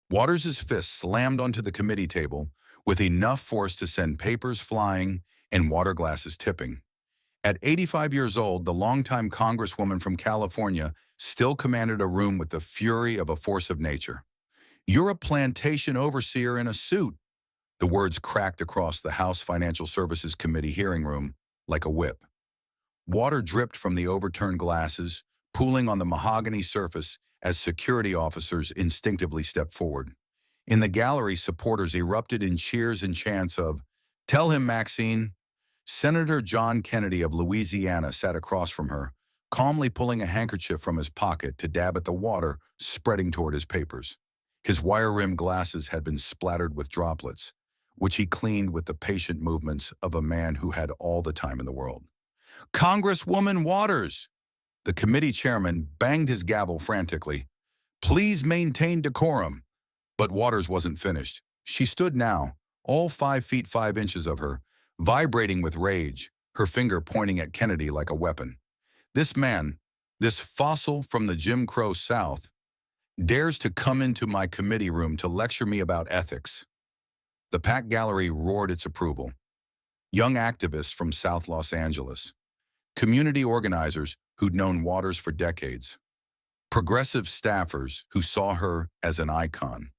Waters' fist slammed onto the committee table with enough force to send papers flying and water glasses tipping. At 85 years old, the longtime congresswoman from California still commanded a room with the fury of a force of nature. "You're a plantation overseer in a suit." The words cracked across the House Financial Services Committee hearing room like a whip. Water dripped from the overturned glasses, pooling on the mahogany surface as security officers instinctively stepped forward. In the gallery, supporters erupted in cheers and chants of, "Tell him, Maxine." Senator John Kennedy of Louisiana sat across from her, calmly pulling a handkerchief from his pocket to dab at the water spreading toward his papers. His wire-rimmed glasses had been splattered with droplets, which he cleaned with the patient movements of a man who had all the time in the world. "Congresswoman Waters!" The committee chairman banged his gavel frantically. "Please maintain decorum." But Waters wasn't finished. She stood now, all 5 feet 5 inches of her, vibrating with rage, her finger pointing at Kennedy like a weapon. "This man, this fossil from the Jim Crow South, dares to come into my committee room to lecture me about ethics." The packed gallery roared its approval. Young activists from South Los Angeles, community organizers who'd known Waters for decades, progressive staffers who saw her as an icon.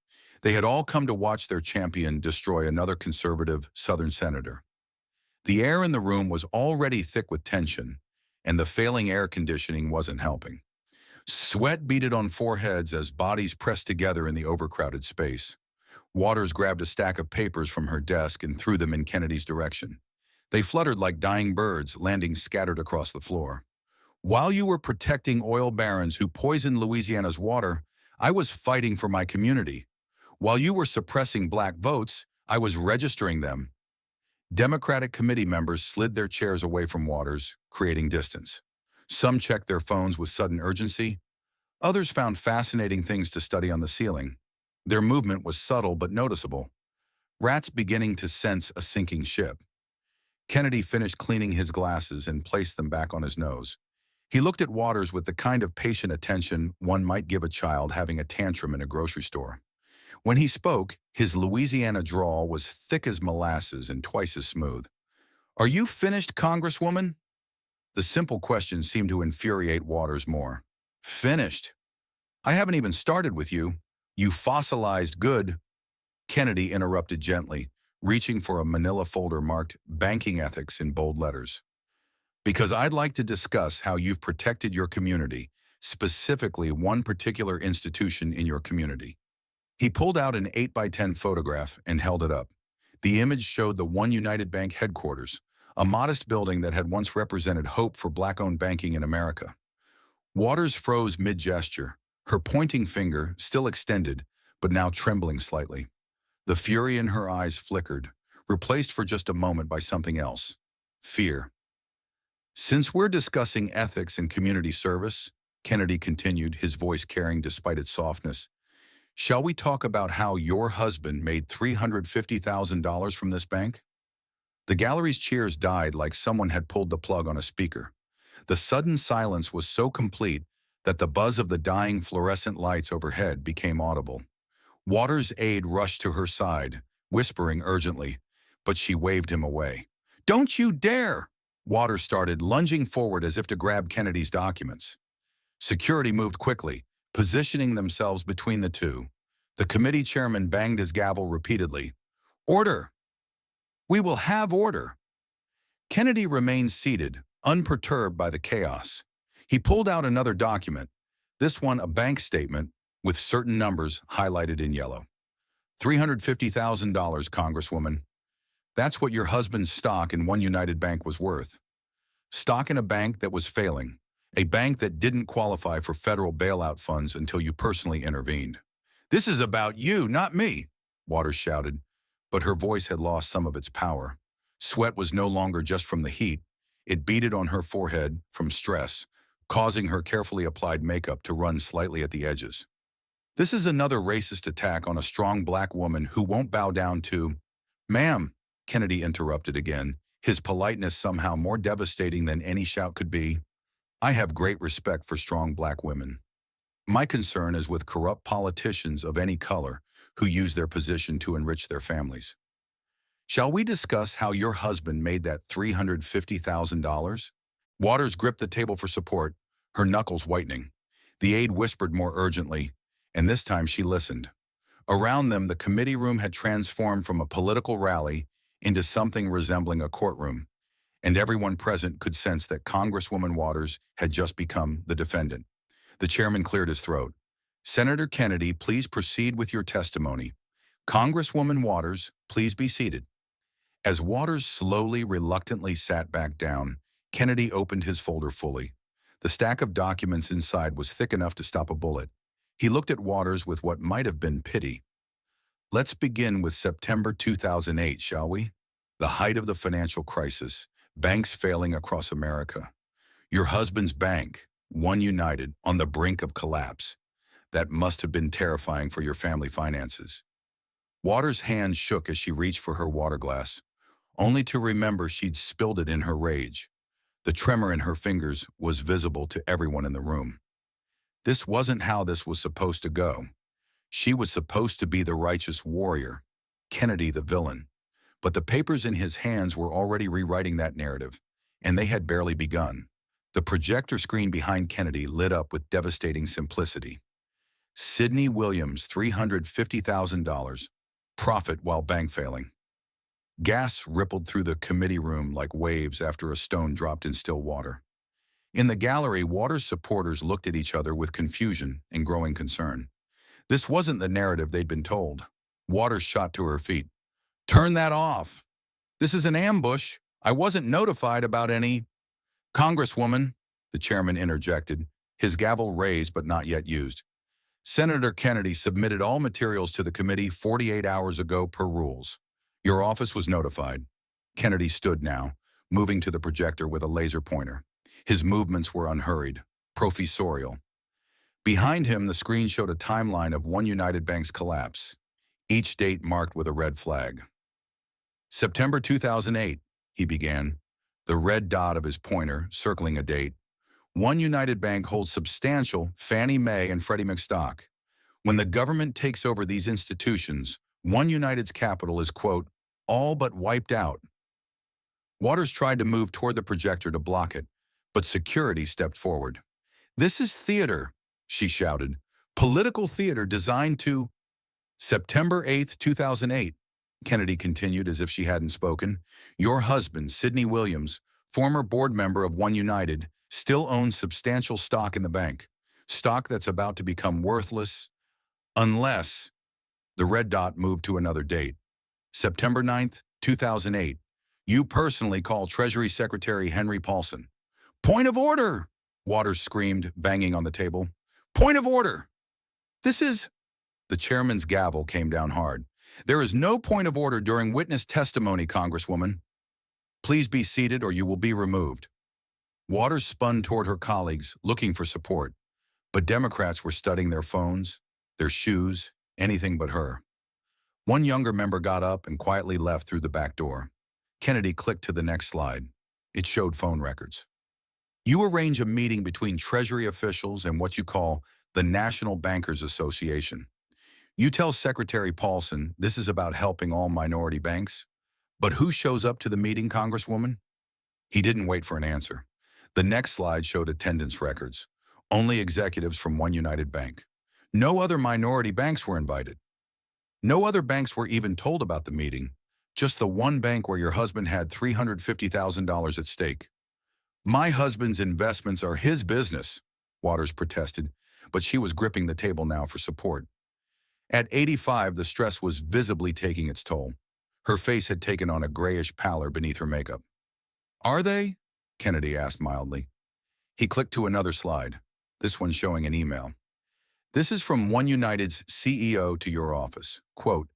They had all come to watch their champion destroy another conservative Southern senator. The air in the room was already thick with tension, and the failing air conditioning wasn't helping. Sweat beaded on foreheads as bodies pressed together in the overcrowded space. Waters grabbed a stack of papers from her desk and threw them in Kennedy's direction. They fluttered like dying birds, landing scattered across the floor. "While you were protecting oil barons who poisoned Louisiana's water, I was fighting for my community. While you were suppressing black votes, I was registering them." Democratic committee members slid their chairs away from Waters, creating distance. Some checked their phones with sudden urgency. Others found fascinating things to study on the ceiling. Their movement was subtle but noticeable. Rats beginning to sense a sinking ship. Kennedy finished cleaning his glasses and placed them back on his nose. He looked at Waters with the kind of patient attention one might give a child having a tantrum in a grocery store. When he spoke, his Louisiana drawl was thick as molasses and twice as smooth. "Are you finished, Congresswoman?" The simple question seemed to infuriate Waters more. "Finished? I haven't even started with you. You fossilized good." Kennedy interrupted gently, reaching for a manila folder marked "Banking Ethics" in bold letters. "Because I'd like to discuss how you've protected your community, specifically one particular institution in your community." He pulled out an 8x10 photograph and held it up. The image showed the One United Bank headquarters, a modest building that had once represented hope for black-owned banking in America. Waters froze mid-gesture, her pointing finger still extended, but now trembling slightly. The fury in her eyes flickered, replaced for just a moment by something else: fear. "Since we're discussing ethics and community service," Kennedy continued, his voice carrying despite its softness, "shall we talk about how your husband made $350,000 from this bank?" The gallery's cheers died like someone had pulled the plug on a speaker. The sudden silence was so complete that the buzz of the dying fluorescent lights overhead became audible. Waters' aide rushed to her side, whispering urgently, but she waved him away. "Don't you dare!" Waters started, lunging forward as if to grab Kennedy's documents. Security moved quickly, positioning themselves between the two. The committee chairman banged his gavel repeatedly. "Order! We will have order!" Kennedy remained seated, unperturbed by the chaos. He pulled out another document, this one a bank statement with certain numbers highlighted in yellow. $350,000, Congresswoman. That's what your husband's stock in One United Bank was worth. Stock in a bank that was failing, a bank that didn't qualify for federal bailout funds until you personally intervened. "This is about you, not me," Waters shouted, but her voice had lost some of its power. Sweat was no longer just from the heat. It beaded on her forehead from stress, causing her carefully applied makeup to run slightly at the edges. "This is another racist attack on a strong black woman who won't bow down to—" "Ma'am," Kennedy interrupted again, his politeness somehow more devastating than any shout could be, "I have great respect for strong black women. My concern is with corrupt politicians of any color who use their position to enrich their families. Shall we discuss how your husband made that $350,000? Waters gripped the table for support, her knuckles whitening. The aide whispered more urgently, and this time she listened. Around them, the committee room had transformed from a political rally into something resembling a courtroom, and everyone present could sense that Congresswoman Waters had just become the defendant. The chairman cleared his throat. Senator Kennedy, please proceed with your testimony. Congresswoman Waters, please be seated. As Waters slowly, reluctantly sat back down, Kennedy opened his folder fully. The stack of documents inside was thick enough to stop a bullet. He looked at Waters with what might have been pity. Let's begin with September 2008, shall we? The height of the financial crisis, banks failing across America. Your husband's bank, One United, on the brink of collapse. That must have been terrifying for your family finances. Waters' hand shook as she reached for her water glass, only to remember she'd spilled it in her rage. The tremor in her fingers was visible to everyone in the room. This wasn't how this was supposed to go. She was supposed to be the righteous warrior, Kennedy the villain. But the papers in his hands were already rewriting that narrative, and they had barely begun. The projector screen behind Kennedy lit up with devastating simplicity. Sidney Williams, $350,000. Profit while bank failing. Gas rippled through the committee room like waves after a stone dropped in still water. In the gallery, Waters' supporters looked at each other with confusion and growing concern. This wasn't the narrative they'd been told. Waters shot to her feet. Turn that off. This is an ambush. I wasn't notified about any. Congresswoman, the chairman interjected, his gavel raised but not yet used. Senator Kennedy submitted all materials to the committee 48 hours ago per rules. Your office was notified. Kennedy stood now, moving to the projector with a laser pointer. His movements were unhurried, professorial. Behind him, the screen showed a timeline of One United Bank's collapse, each date marked with a red flag. September 2008, he began, the red dot of his pointer circling a date. One United Bank holds substantial Fannie Mae and Freddie Mac stock. When the government takes over these institutions, One United's capital is, quote, all but wiped out. Waters tried to move toward the projector to block it, but security stepped forward. This is theater, she shouted. Political theater designed to... September 8th, 2008, Kennedy continued as if she hadn't spoken. Your husband, Sidney Williams, former board member of One United, still owns substantial stock in the bank. Stock that's about to become worthless unless... The red dot moved to another date. September 9th, 2008. You personally call Treasury Secretary Henry Paulson. Point of order! Waters screamed, banging on the table. Point of order! This is... The chairman's gavel came down hard. There is no point of order during witness testimony, Congresswoman. Please be seated or you will be removed. Waters spun toward her colleagues, looking for support. But Democrats were studying their phones, their shoes, anything but her. One younger member got up and quietly left through the back door. Kennedy clicked to the next slide. It showed phone records. You arrange a meeting between Treasury officials and what you call the National Bankers Association. You tell Secretary Paulson this is about helping all minority banks. But who shows up to the meeting, Congresswoman? He didn't wait for an answer. The next slide showed attendance records. Only executives from One United Bank. No other minority banks were invited. No other banks were even told about the meeting. Just the one bank where your husband had $350,000 at stake. My husband's investments are his business, Waters protested, but she was gripping the table now for support. At 85, the stress was visibly taking its toll. Her face had taken on a grayish pallor beneath her makeup. Are they? Kennedy asked mildly. He clicked to another slide, this one showing an email. This is from One United's CEO to your office. Quote,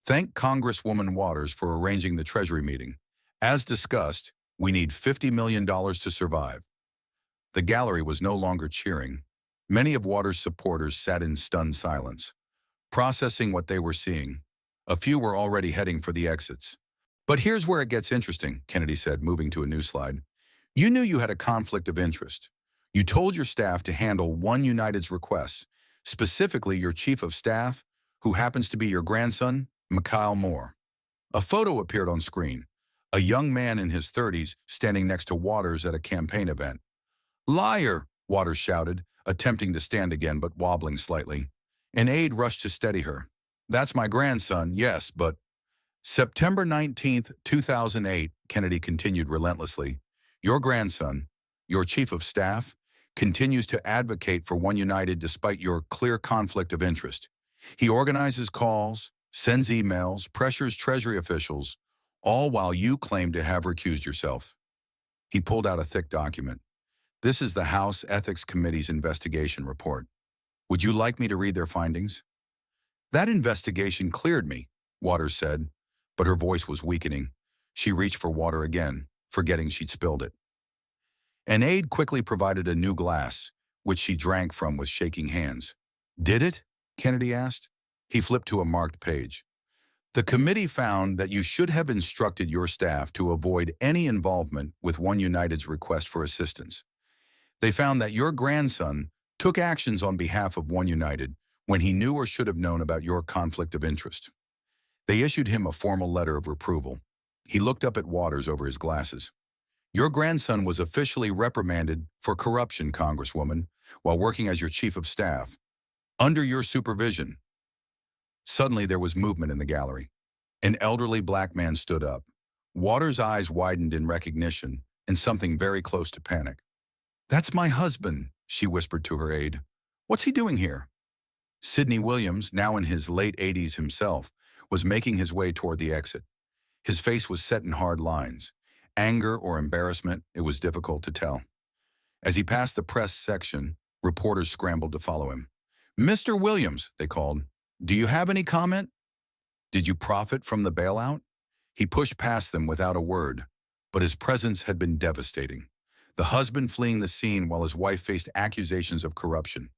thank Congresswoman Waters for arranging the Treasury meeting. As discussed, we need $50 million to survive. The gallery was no longer cheering. Many of Waters' supporters sat in stunned silence, processing what they were seeing. A few were already heading for the exits. But here's where it gets interesting, Kennedy said, moving to a new slide. You knew you had a conflict of interest. You told your staff to handle One United's requests, specifically your chief of staff, who happens to be your grandson, Mikhail Moore. A photo appeared on screen. A young man in his 30s standing next to Waters at a campaign event. "Liar!" Waters shouted, attempting to stand again but wobbling slightly. An aide rushed to steady her. "That's my grandson, yes, but—" September 19th, 2008, Kennedy continued relentlessly. "Your grandson, your chief of staff, continues to advocate for One United despite your clear conflict of interest. He organizes calls, sends emails, pressures Treasury officials, all while you claim to have recused yourself." He pulled out a thick document. "This is the House Ethics Committee's investigation report. Would you like me to read their findings?" "That investigation cleared me," Waters said, but her voice was weakening. She reached for water again, forgetting she'd spilled it. An aide quickly provided a new glass, which she drank from with shaking hands. "Did it?" Kennedy asked. He flipped to a marked page. "The committee found that you should have instructed your staff to avoid any involvement with One United's request for assistance. They found that your grandson took actions on behalf of One United when he knew or should have known about your conflict of interest. They issued him a formal letter of reproval." He looked up at Waters over his glasses. "Your grandson was officially reprimanded for corruption, Congresswoman, while working as your chief of staff, under your supervision." Suddenly there was movement in the gallery. An elderly black man stood up. Waters' eyes widened in recognition and something very close to panic. "That's my husband," she whispered to her aide. "What's he doing here?" Sidney Williams, now in his late 80s himself, was making his way toward the exit. His face was set in hard lines. Anger or embarrassment, it was difficult to tell. As he passed the press section, reporters scrambled to follow him. "Mr. Williams," they called, "do you have any comment? Did you profit from the bailout?" He pushed past them without a word, but his presence had been devastating. The husband fleeing the scene while his wife faced accusations of corruption.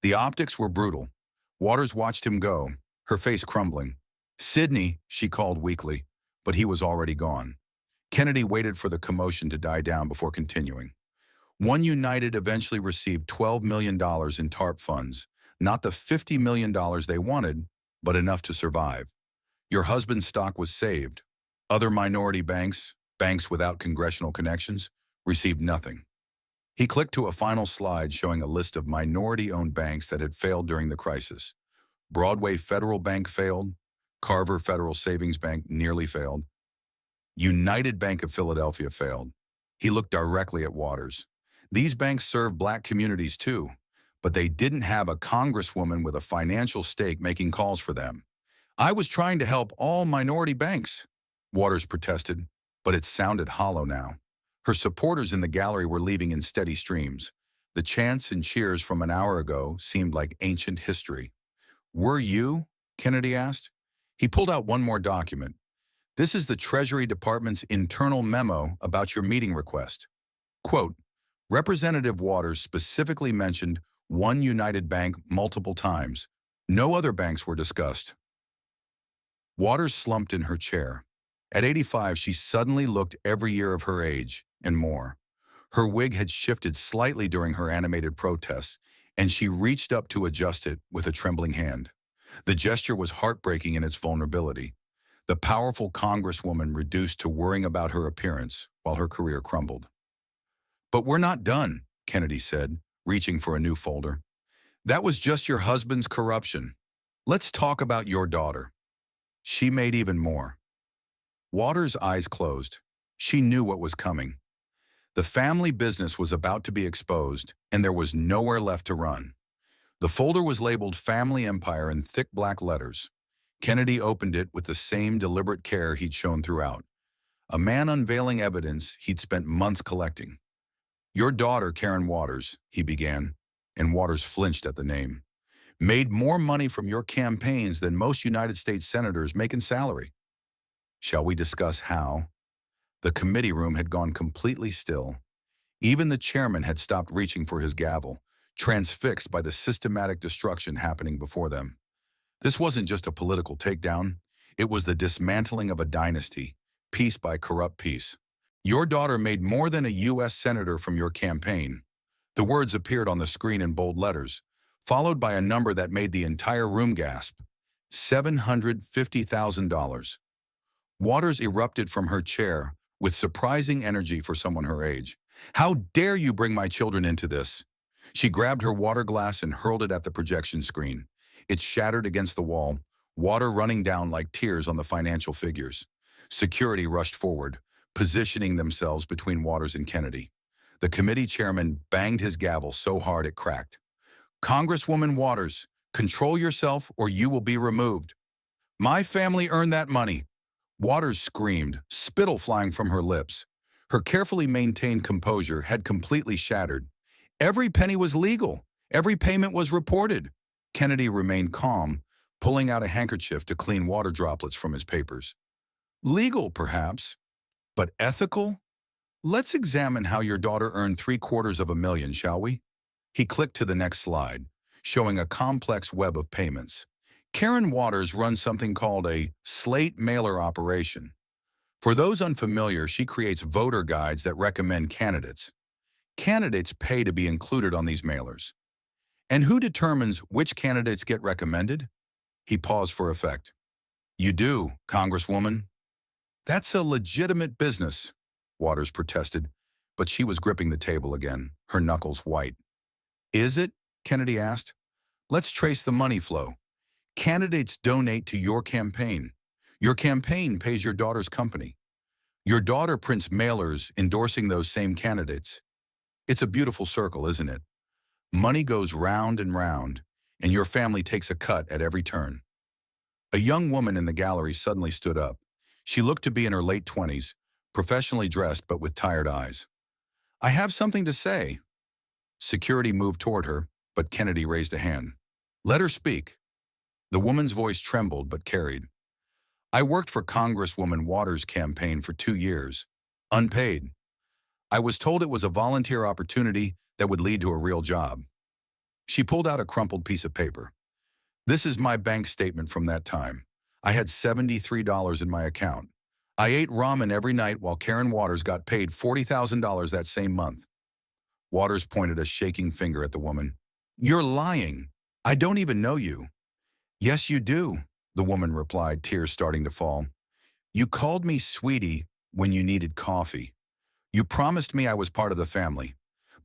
The optics were brutal. Waters watched him go, her face crumbling. "Sidney," she called weakly, but he was already gone. Kennedy waited for the commotion to die down before continuing. One United eventually received $12 million in TARP funds, not the $50 million they wanted, but enough to survive. Your husband's stock was saved. Other minority banks, banks without congressional connections, received nothing. He clicked to a final slide showing a list of minority-owned banks that had failed during the crisis. Broadway Federal Bank failed. Carver Federal Savings Bank nearly failed. United Bank of Philadelphia failed. He looked directly at Waters. These banks serve black communities too, but they didn't have a congresswoman with a financial stake making calls for them. "I was trying to help all minority banks," Waters protested, but it sounded hollow now. Her supporters in the gallery were leaving in steady streams. The chants and cheers from an hour ago seemed like ancient history. "Were you?" Kennedy asked. He pulled out one more document. "This is the Treasury Department's internal memo about your meeting request." Quote, "Representative Waters specifically mentioned One United Bank multiple times. No other banks were discussed." Waters slumped in her chair. At 85, she suddenly looked every year of her age and more. Her wig had shifted slightly during her animated protests, and she reached up to adjust it with a trembling hand. The gesture was heartbreaking in its vulnerability. The powerful congresswoman reduced to worrying about her appearance while her career crumbled. "But we're not done," Kennedy said, reaching for a new folder. "That was just your husband's corruption. Let's talk about your daughter. She made even more." Waters' eyes closed. She knew what was coming. The family business was about to be exposed, and there was nowhere left to run. The folder was labeled Family Empire in thick black letters. Kennedy opened it with the same deliberate care he'd shown throughout. A man unveiling evidence he'd spent months collecting. "Your daughter, Karen Waters," he began, and Waters flinched at the name, "made more money from your campaigns than most United States senators make in salary." Shall we discuss how? The committee room had gone completely still. Even the chairman had stopped reaching for his gavel, transfixed by the systematic destruction happening before them. This wasn't just a political takedown. It was the dismantling of a dynasty, piece by corrupt piece. "Your daughter made more than a U.S. senator from your campaign." The words appeared on the screen in bold letters, followed by a number that made the entire room gasp. $750,000. Waters erupted from her chair with surprising energy for someone her age. How dare you bring my children into this? She grabbed her water glass and hurled it at the projection screen. It shattered against the wall, water running down like tears on the financial figures. Security rushed forward, positioning themselves between Waters and Kennedy. The committee chairman banged his gavel so hard it cracked. Congresswoman Waters, control yourself or you will be removed. My family earned that money. Waters screamed, spittle flying from her lips. Her carefully maintained composure had completely shattered. Every penny was legal. Every payment was reported. Kennedy remained calm, pulling out a handkerchief to clean water droplets from his papers. Legal, perhaps, but ethical? Let's examine how your daughter earned $750,000, shall we? He clicked to the next slide, showing a complex web of payments. Karen Waters runs something called a slate mailer operation. For those unfamiliar, she creates voter guides that recommend candidates. Candidates pay to be included on these mailers. And who determines which candidates get recommended? He paused for effect. You do, Congresswoman. That's a legitimate business, Waters protested, but she was gripping the table again, her knuckles white. Is it? Kennedy asked. Let's trace the money flow. Candidates donate to your campaign. Your campaign pays your daughter's company. Your daughter prints mailers endorsing those same candidates. It's a beautiful circle, isn't it? Money goes round and round, and your family takes a cut at every turn. A young woman in the gallery suddenly stood up. She looked to be in her late 20s, professionally dressed but with tired eyes. I have something to say. Security moved toward her, but Kennedy raised a hand. Let her speak. The woman's voice trembled but carried. I worked for Congresswoman Waters' campaign for 2 years, unpaid. I was told it was a volunteer opportunity that would lead to a real job. She pulled out a crumpled piece of paper. This is my bank statement from that time. I had $73 in my account. I ate ramen every night while Karen Waters got paid $40,000 that same month. Waters pointed a shaking finger at the woman. You're lying. I don't even know you. Yes, you do, the woman replied, tears starting to fall. You called me sweetie when you needed coffee. You promised me I was part of the family,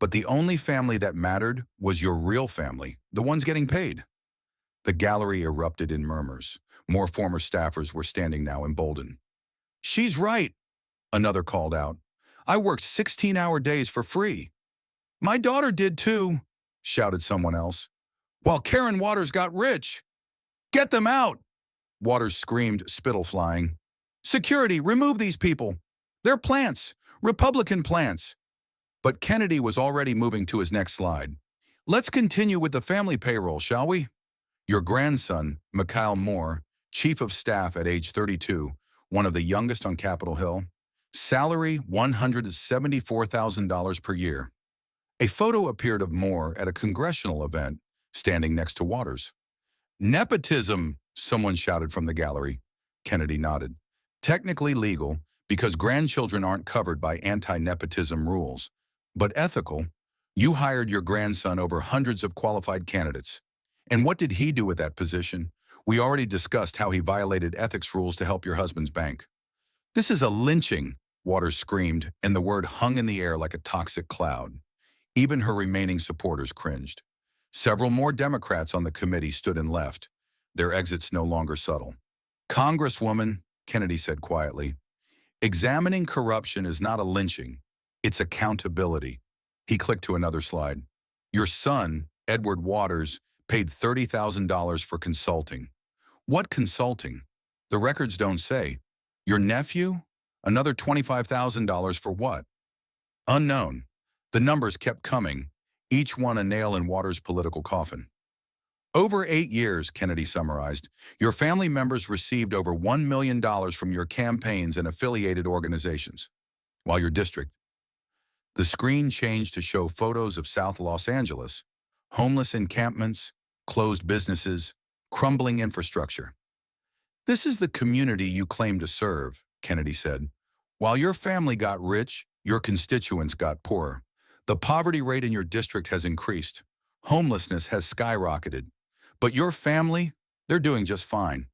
but the only family that mattered was your real family, the ones getting paid. The gallery erupted in murmurs. More former staffers were standing now emboldened. She's right, another called out. I worked 16-hour days for free. My daughter did too, shouted someone else. While Karen Waters got rich. Get them out! Waters screamed, spittle flying. Security, remove these people. They're plants, Republican plants. But Kennedy was already moving to his next slide. Let's continue with the family payroll, shall we? Your grandson, Mikhail Moore, chief of staff at age 32, one of the youngest on Capitol Hill, salary $174,000 per year. A photo appeared of Moore at a congressional event, standing next to Waters. Nepotism, someone shouted from the gallery. Kennedy nodded. Technically legal, because grandchildren aren't covered by anti-nepotism rules. But ethical, you hired your grandson over hundreds of qualified candidates. And what did he do with that position? We already discussed how he violated ethics rules to help your husband's bank. This is a lynching, Waters screamed, and the word hung in the air like a toxic cloud. Even her remaining supporters cringed. Several more Democrats on the committee stood and left, their exits no longer subtle. Congresswoman, Kennedy said quietly, examining corruption is not a lynching, it's accountability. He clicked to another slide. Your son, Edward Waters, paid $30,000 for consulting. What consulting? The records don't say. Your nephew? Another $25,000 for what? Unknown. The numbers kept coming, each one a nail in Waters' political coffin. Over 8 years, Kennedy summarized, your family members received over $1 million from your campaigns and affiliated organizations. While your district. The screen changed to show photos of South Los Angeles, homeless encampments, closed businesses, crumbling infrastructure. This is the community you claim to serve, Kennedy said. While your family got rich, your constituents got poorer. The poverty rate in your district has increased. Homelessness has skyrocketed. But your family, They're doing just fine.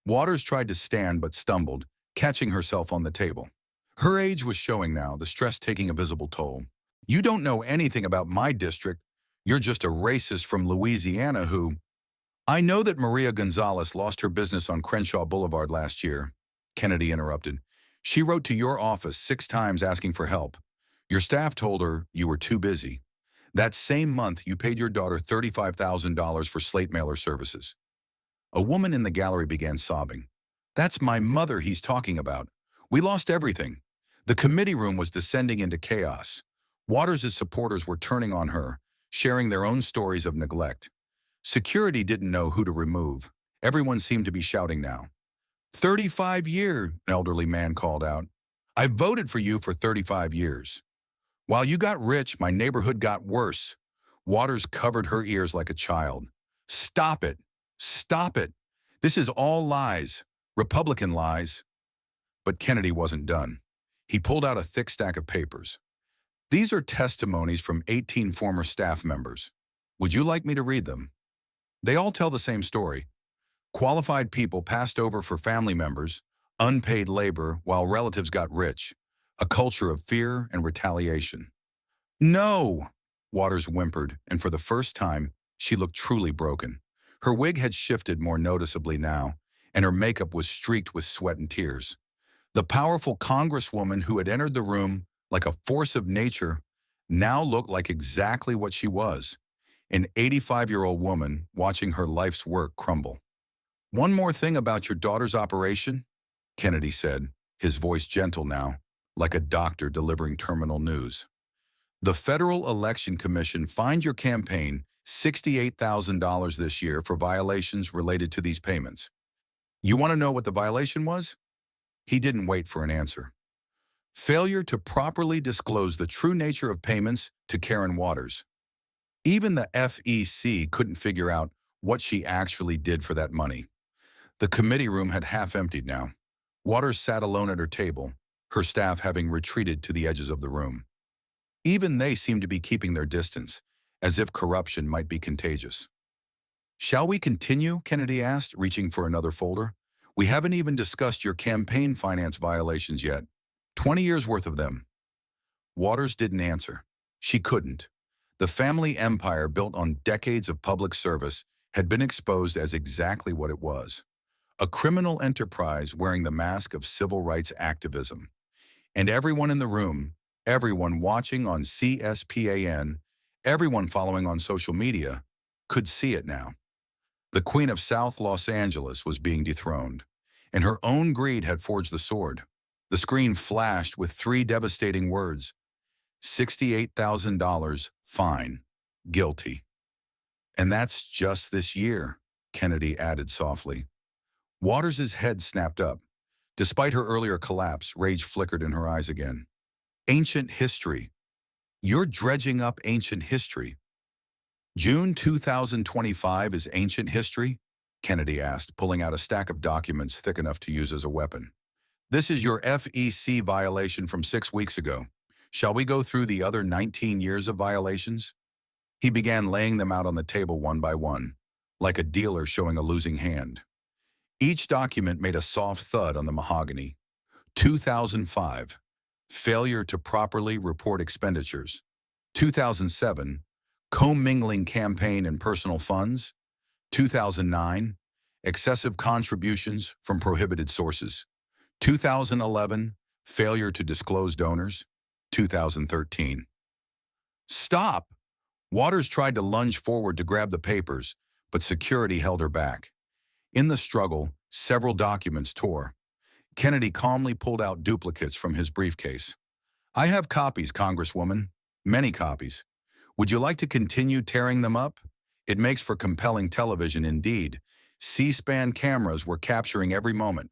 Waters tried to stand but stumbled, catching herself on the table. Her age was showing now, the stress taking a visible toll. You don't know anything about my district. You're just a racist from Louisiana who... I know that Maria Gonzalez lost her business on Crenshaw Boulevard last year, Kennedy interrupted. She wrote to your office 6 times asking for help. Your staff told her you were too busy. That same month, you paid your daughter $35,000 for slate mailer services. A woman in the gallery began sobbing. That's my mother he's talking about. We lost everything. The committee room was descending into chaos. Waters' supporters were turning on her, sharing their own stories of neglect. Security didn't know who to remove. Everyone seemed to be shouting now. 35 years, an elderly man called out. I voted for you for 35 years. While you got rich, my neighborhood got worse. Waters covered her ears like a child. Stop it. Stop it. This is all lies. Republican lies. But Kennedy wasn't done. He pulled out a thick stack of papers. These are testimonies from 18 former staff members. Would you like me to read them? They all tell the same story. Qualified people passed over for family members, unpaid labor while relatives got rich, a culture of fear and retaliation. No, Waters whimpered, and for the first time, she looked truly broken. Her wig had shifted more noticeably now, and her makeup was streaked with sweat and tears. The powerful congresswoman who had entered the room like a force of nature now looked like exactly what she was, an 85-year-old woman watching her life's work crumble. One more thing about your daughter's operation, Kennedy said, his voice gentle now, like a doctor delivering terminal news. The Federal Election Commission fined your campaign $68,000 this year for violations related to these payments. You want to know what the violation was? He didn't wait for an answer. Failure to properly disclose the true nature of payments to Karen Waters. Even the FEC couldn't figure out what she actually did for that money. The committee room had half emptied now. Waters sat alone at her table, her staff having retreated to the edges of the room. Even they seemed to be keeping their distance, as if corruption might be contagious. Shall we continue? Kennedy asked, reaching for another folder. We haven't even discussed your campaign finance violations yet. 20 years worth of them. Waters didn't answer. She couldn't. The family empire built on decades of public service had been exposed as exactly what it was. A criminal enterprise wearing the mask of civil rights activism. And everyone in the room, everyone watching on CSPAN, everyone following on social media, could see it now. The Queen of South Los Angeles was being dethroned, and her own greed had forged the sword. The screen flashed with 3 devastating words. $68,000, fine, guilty. And that's just this year, Kennedy added softly. Waters' head snapped up. Despite her earlier collapse, rage flickered in her eyes again. Ancient history. You're dredging up ancient history. June 2025 is ancient history? Kennedy asked, pulling out a stack of documents thick enough to use as a weapon. This is your FEC violation from 6 weeks ago. Shall we go through the other 19 years of violations? He began laying them out on the table one by one, like a dealer showing a losing hand. Each document made a soft thud on the mahogany. 2005, failure to properly report expenditures. 2007, commingling campaign and personal funds. 2009, excessive contributions from prohibited sources. 2011, failure to disclose donors. 2013. Stop! Waters tried to lunge forward to grab the papers, but security held her back. In the struggle, several documents tore. Kennedy calmly pulled out duplicates from his briefcase. I have copies, Congresswoman. Many copies. Would you like to continue tearing them up? It makes for compelling television indeed. C-SPAN cameras were capturing every moment.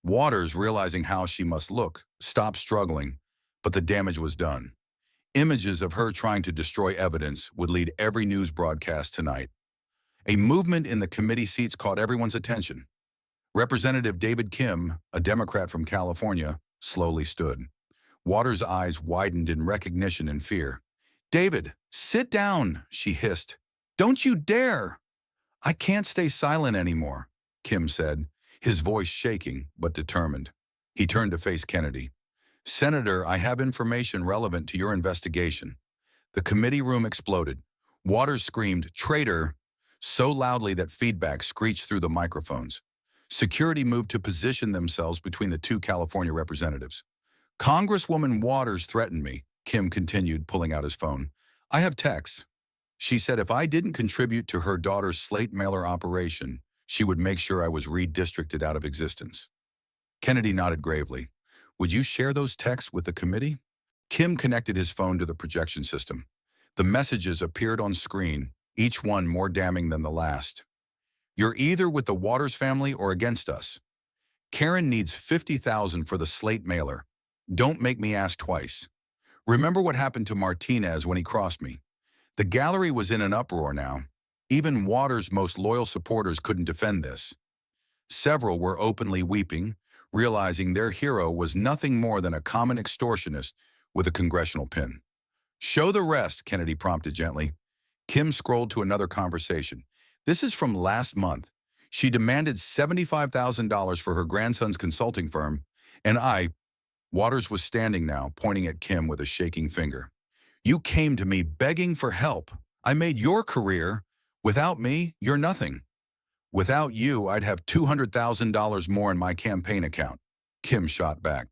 Waters, realizing how she must look, stopped struggling, but the damage was done. Images of her trying to destroy evidence would lead every news broadcast tonight. A movement in the committee seats caught everyone's attention. Representative David Kim, a Democrat from California, slowly stood. Waters' eyes widened in recognition and fear. David, sit down, she hissed. Don't you dare! I can't stay silent anymore, Kim said, his voice shaking but determined. He turned to face Kennedy. Senator, I have information relevant to your investigation. The committee room exploded. Waters screamed, "Traitor!" so loudly that feedback screeched through the microphones. Security moved to position themselves between the two California representatives. Congresswoman Waters threatened me, Kim continued, pulling out his phone. I have texts. She said if I didn't contribute to her daughter's slate mailer operation, she would make sure I was redistricted out of existence. Kennedy nodded gravely. Would you share those texts with the committee? Kim connected his phone to the projection system. The messages appeared on screen, each one more damning than the last. You're either with the Waters family or against us. Karen needs $50,000 for the slate mailer. Don't make me ask twice. Remember what happened to Martinez when he crossed me. The gallery was in an uproar now. Even Waters' most loyal supporters couldn't defend this. Several were openly weeping, realizing their hero was nothing more than a common extortionist with a congressional pin. Show the rest, Kennedy prompted gently. Kim scrolled to another conversation. This is from last month. She demanded $75,000 for her grandson's consulting firm, and Waters was standing now, pointing at Kim with a shaking finger. You came to me begging for help. I made your career. Without me, you're nothing. Without you, I'd have $200,000 more in my campaign account. Kim shot back.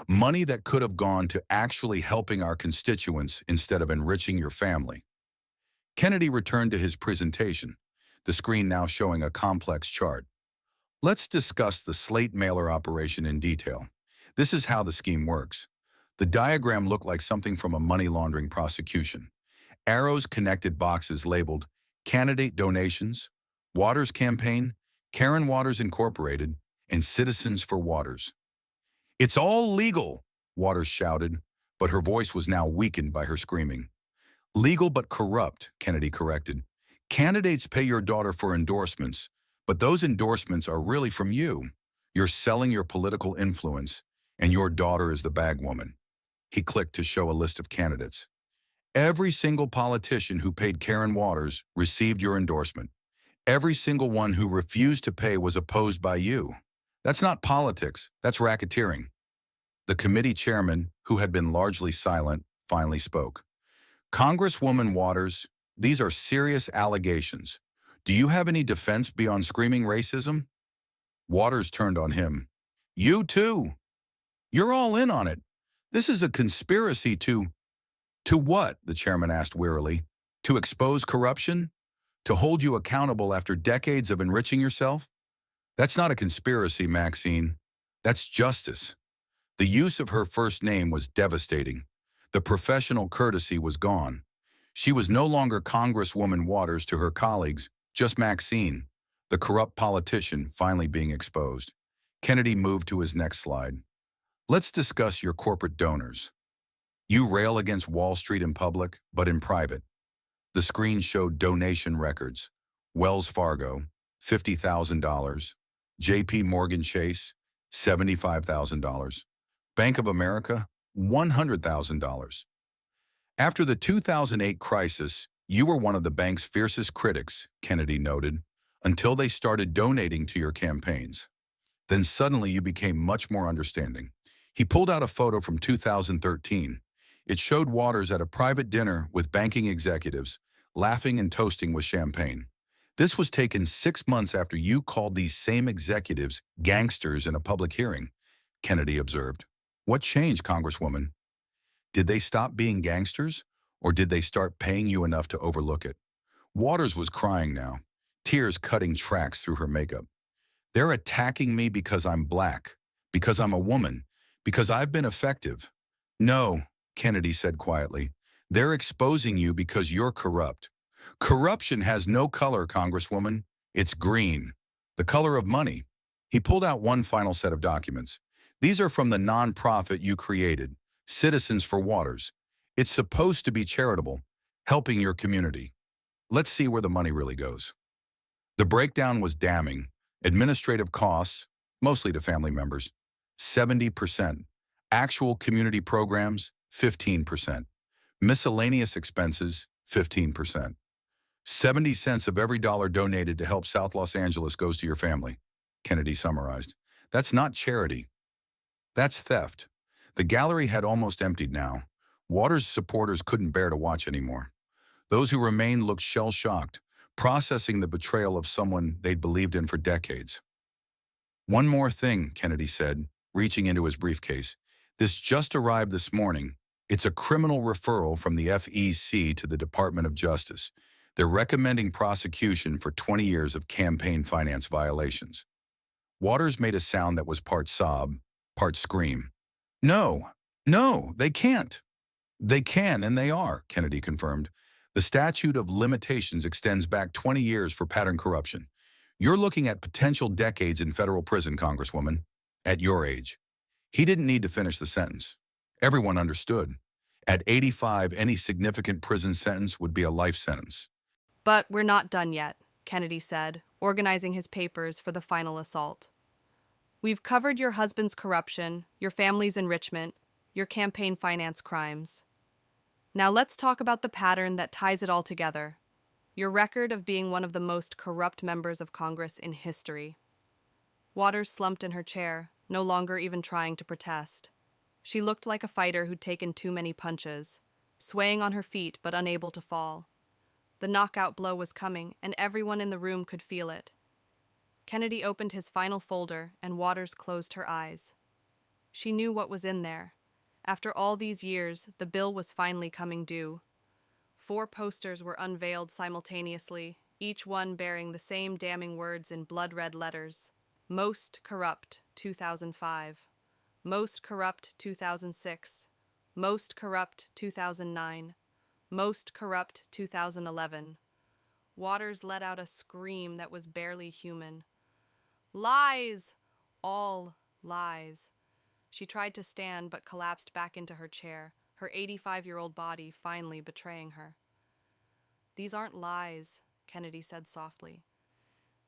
Money that could have gone to actually helping our constituents instead of enriching your family. Kennedy returned to his presentation, the screen now showing a complex chart. Let's discuss the slate mailer operation in detail. This is how the scheme works. The diagram looked like something from a money laundering prosecution. Arrows connected boxes labeled Candidate Donations, Waters Campaign, Karen Waters Incorporated, and Citizens for Waters. It's all legal, Waters shouted, but her voice was now weakened by her screaming. Legal but corrupt, Kennedy corrected. Candidates pay your daughter for endorsements, but those endorsements are really from you. You're selling your political influence, and your daughter is the bagwoman. He clicked to show a list of candidates. Every single politician who paid Karen Waters received your endorsement. Every single one who refused to pay was opposed by you. That's not politics, that's racketeering. The committee chairman, who had been largely silent, finally spoke. Congresswoman Waters, these are serious allegations. Do you have any defense beyond screaming racism? Waters turned on him. You too. You're all in on it. This is a conspiracy to what? The chairman asked wearily. To expose corruption? To hold you accountable after decades of enriching yourself? That's not a conspiracy, Maxine. That's justice. The use of her first name was devastating. The professional courtesy was gone. She was no longer Congresswoman Waters to her colleagues, just Maxine, the corrupt politician finally being exposed. Kennedy moved to his next slide. Let's discuss your corporate donors. You rail against Wall Street in public, but in private. The screen showed donation records. Wells Fargo, $50,000. J.P. Morgan Chase, $75,000. Bank of America, $100,000. After the 2008 crisis, you were one of the bank's fiercest critics, Kennedy noted, until they started donating to your campaigns. Then suddenly you became much more understanding. He pulled out a photo from 2013. It showed Waters at a private dinner with banking executives, laughing and toasting with champagne. This was taken 6 months after you called these same executives gangsters in a public hearing, Kennedy observed. What changed, Congresswoman? Did they stop being gangsters, or did they start paying you enough to overlook it? Waters was crying now, tears cutting tracks through her makeup. They're attacking me because I'm black, because I'm a woman, because I've been effective. No, Kennedy said quietly. They're exposing you because you're corrupt. Corruption has no color, Congresswoman. It's green, the color of money. He pulled out one final set of documents. These are from the nonprofit you created, Citizens for Waters. It's supposed to be charitable, helping your community. Let's see where the money really goes. The breakdown was damning. Administrative costs, mostly to family members, 70%. Actual community programs, 15%. Miscellaneous expenses, 15%. 70 cents of every dollar donated to help South Los Angeles goes to your family, Kennedy summarized. That's not charity. That's theft. The gallery had almost emptied now. Waters' supporters couldn't bear to watch anymore. Those who remained looked shell-shocked, processing the betrayal of someone they'd believed in for decades. One more thing, Kennedy said, reaching into his briefcase. This just arrived this morning. It's a criminal referral from the FEC to the Department of Justice. They're recommending prosecution for 20 years of campaign finance violations. Waters made a sound that was part sob, part scream. No, no, they can't. They can and they are, Kennedy confirmed. The statute of limitations extends back 20 years for pattern corruption. You're looking at potential decades in federal prison, Congresswoman, at your age. He didn't need to finish the sentence. Everyone understood. At 85, any significant prison sentence would be a life sentence. But we're not done yet, Kennedy said, organizing his papers for the final assault. We've covered your husband's corruption, your family's enrichment, your campaign finance crimes. Now let's talk about the pattern that ties it all together. Your record of being one of the most corrupt members of Congress in history. Waters slumped in her chair, no longer even trying to protest. She looked like a fighter who'd taken too many punches, swaying on her feet but unable to fall. The knockout blow was coming, and everyone in the room could feel it. Kennedy opened his final folder, and Waters closed her eyes. She knew what was in there. After all these years, the bill was finally coming due. 4 posters were unveiled simultaneously, each one bearing the same damning words in blood-red letters. Most corrupt, 2005. Most corrupt, 2006. Most corrupt, 2009. Most corrupt, 2011. Waters let out a scream that was barely human. Lies! All lies. She tried to stand but collapsed back into her chair, her 85-year-old body finally betraying her. These aren't lies, Kennedy said softly.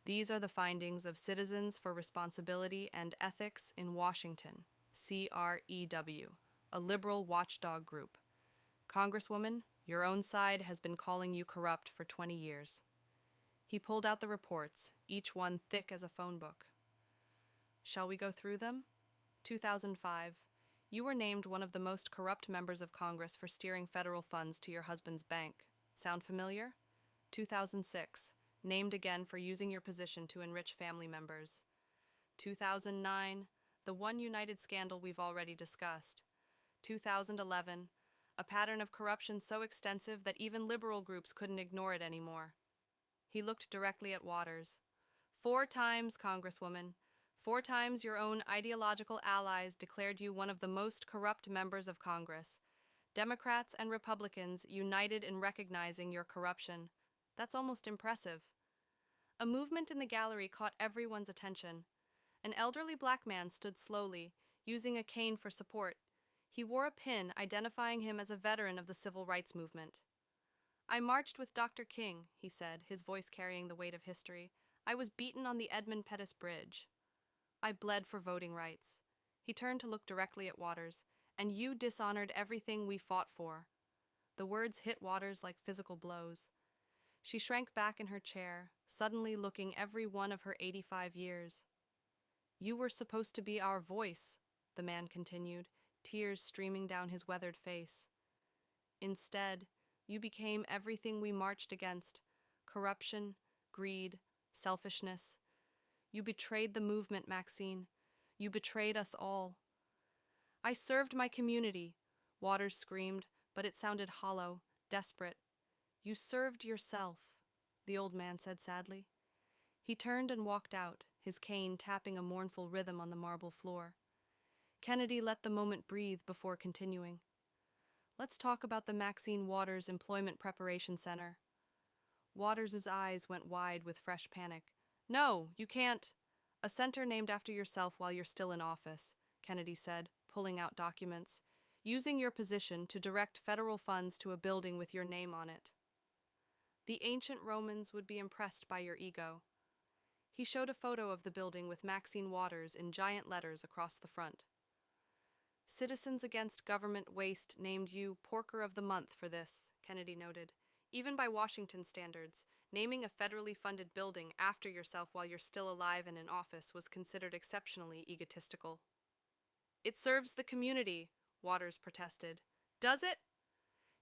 These are the findings of Citizens for Responsibility and Ethics in Washington, CREW, a liberal watchdog group. Congresswoman, your own side has been calling you corrupt for 20 years. He pulled out the reports, each one thick as a phone book. Shall we go through them? 2005. You were named one of the most corrupt members of Congress for steering federal funds to your husband's bank. Sound familiar? 2006. Named again for using your position to enrich family members. 2009. The One United scandal we've already discussed. 2011. A pattern of corruption so extensive that even liberal groups couldn't ignore it anymore. He looked directly at Waters. 4 times, Congresswoman. 4 times your own ideological allies declared you one of the most corrupt members of Congress. Democrats and Republicans united in recognizing your corruption. That's almost impressive. A movement in the gallery caught everyone's attention. An elderly black man stood slowly, using a cane for support. He wore a pin identifying him as a veteran of the civil rights movement. I marched with Dr. King, he said, his voice carrying the weight of history. I was beaten on the Edmund Pettus Bridge. I bled for voting rights. He turned to look directly at Waters. And you dishonored everything we fought for. The words hit Waters like physical blows. She shrank back in her chair, suddenly looking every one of her 85 years. You were supposed to be our voice, the man continued, tears streaming down his weathered face. Instead, you became everything we marched against: corruption, greed, selfishness. You betrayed the movement, Maxine. You betrayed us all. I served my community, Waters screamed, but it sounded hollow, desperate. You served yourself, the old man said sadly. He turned and walked out, his cane tapping a mournful rhythm on the marble floor. Kennedy let the moment breathe before continuing. Let's talk about the Maxine Waters Employment Preparation Center. Waters' eyes went wide with fresh panic. No, you can't. A center named after yourself while you're still in office, Kennedy said, pulling out documents, using your position to direct federal funds to a building with your name on it. The ancient Romans would be impressed by your ego. He showed a photo of the building with Maxine Waters in giant letters across the front. Citizens Against Government Waste named you Porker of the Month for this, Kennedy noted. Even by Washington standards, Naming a federally funded building after yourself while you're still alive and in office was considered exceptionally egotistical. It serves the community, Waters protested. Does it?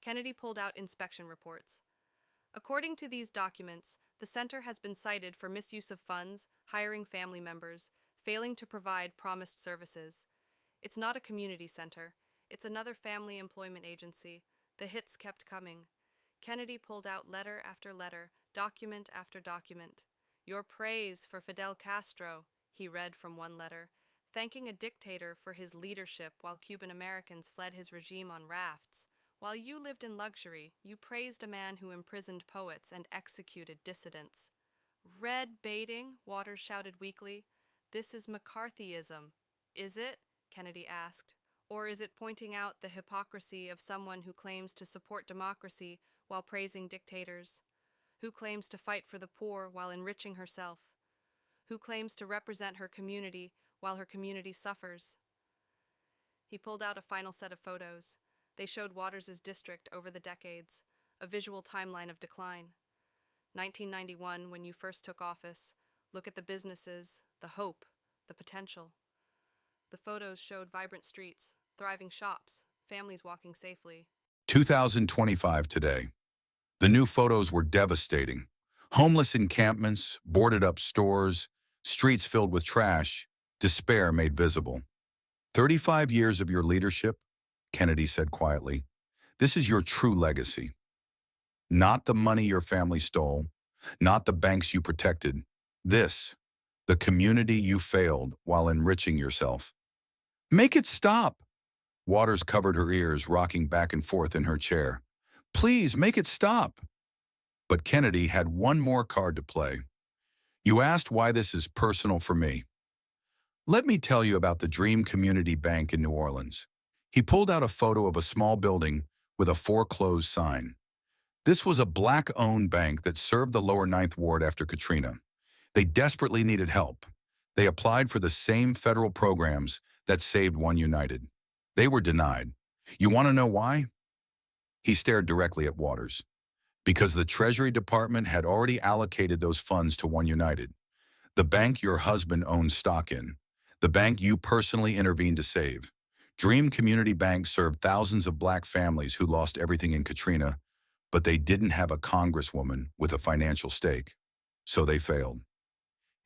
Kennedy pulled out inspection reports. According to these documents, the center has been cited for misuse of funds, hiring family members, failing to provide promised services. It's not a community center. It's another family employment agency. The hits kept coming. Kennedy pulled out letter after letter, document after document. Your praise for Fidel Castro, he read from one letter, thanking a dictator for his leadership while Cuban Americans fled his regime on rafts. While you lived in luxury, you praised a man who imprisoned poets and executed dissidents. Red baiting, Waters shouted weakly. This is McCarthyism. Is it? Kennedy asked. Or is it pointing out the hypocrisy of someone who claims to support democracy while praising dictators? Who claims to fight for the poor while enriching herself? Who claims to represent her community while her community suffers? He pulled out a final set of photos. They showed Waters' district over the decades, a visual timeline of decline. 1991, when you first took office. Look at the businesses, the hope, the potential. The photos showed vibrant streets, thriving shops, families walking safely. 2025 today. The new photos were devastating. Homeless encampments, boarded-up stores, streets filled with trash, despair made visible. 35 years of your leadership, Kennedy said quietly. This is your true legacy. Not the money your family stole, not the banks you protected. This, the community you failed while enriching yourself. Make it stop. Waters covered her ears, rocking back and forth in her chair. Please, make it stop. But Kennedy had one more card to play. You asked why this is personal for me. Let me tell you about the Dream Community Bank in New Orleans. He pulled out a photo of a small building with a foreclosed sign. This was a Black-owned bank that served the lower Ninth Ward after Katrina. They desperately needed help. They applied for the same federal programs that saved One United. They were denied. You want to know why? He stared directly at Waters. Because the Treasury Department had already allocated those funds to One United, the bank your husband owned stock in, the bank you personally intervened to save. Dream Community Bank served thousands of Black families who lost everything in Katrina, but they didn't have a congresswoman with a financial stake, so they failed.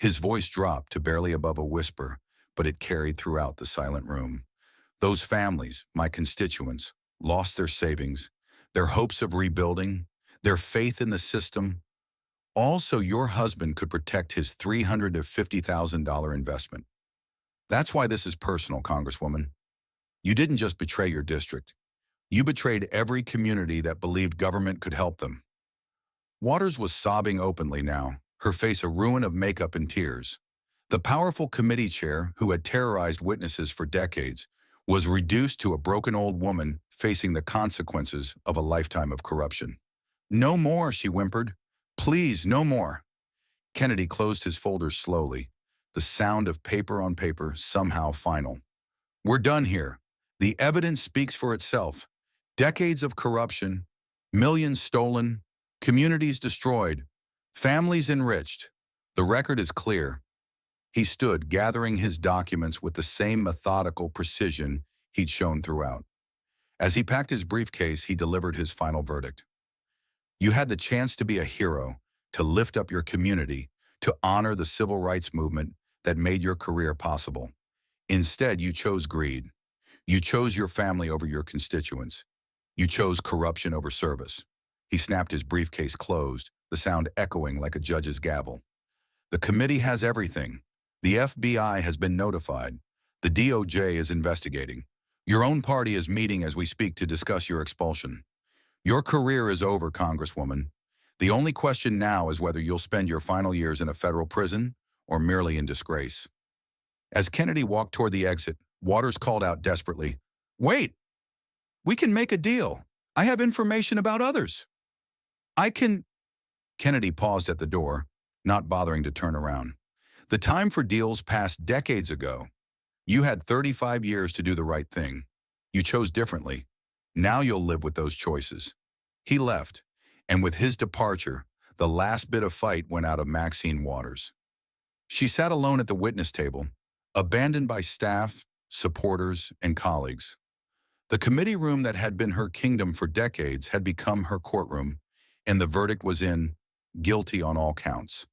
His voice dropped to barely above a whisper, but it carried throughout the silent room. Those families, my constituents, lost their savings, their hopes of rebuilding, their faith in the system, all so your husband could protect his $350,000 investment. That's why this is personal, Congresswoman. You didn't just betray your district. You betrayed every community that believed government could help them. Waters was sobbing openly now, her face a ruin of makeup and tears. The powerful committee chair, who had terrorized witnesses for decades, was reduced to a broken old woman facing the consequences of a lifetime of corruption. No more, she whimpered. Please, no more. Kennedy closed his folders slowly, the sound of paper on paper somehow final. We're done here. The evidence speaks for itself. Decades of corruption, millions stolen, communities destroyed, families enriched. The record is clear. He stood, gathering his documents with the same methodical precision he'd shown throughout. As he packed his briefcase, he delivered his final verdict. You had the chance to be a hero, to lift up your community, to honor the civil rights movement that made your career possible. Instead, you chose greed. You chose your family over your constituents. You chose corruption over service. He snapped his briefcase closed, the sound echoing like a judge's gavel. The committee has everything. The FBI has been notified. The DOJ is investigating. Your own party is meeting as we speak to discuss your expulsion. Your career is over, Congresswoman. The only question now is whether you'll spend your final years in a federal prison or merely in disgrace. As Kennedy walked toward the exit, Waters called out desperately, "Wait! We can make a deal. I have information about others. I can—" Kennedy paused at the door, not bothering to turn around. The time for deals passed decades ago. You had 35 years to do the right thing. You chose differently. Now you'll live with those choices. He left, and with his departure, The last bit of fight went out of Maxine Waters. She sat alone at the witness table, abandoned by staff, supporters, and colleagues. The committee room that had been her kingdom for decades had become her courtroom, and the verdict was in, guilty on all counts.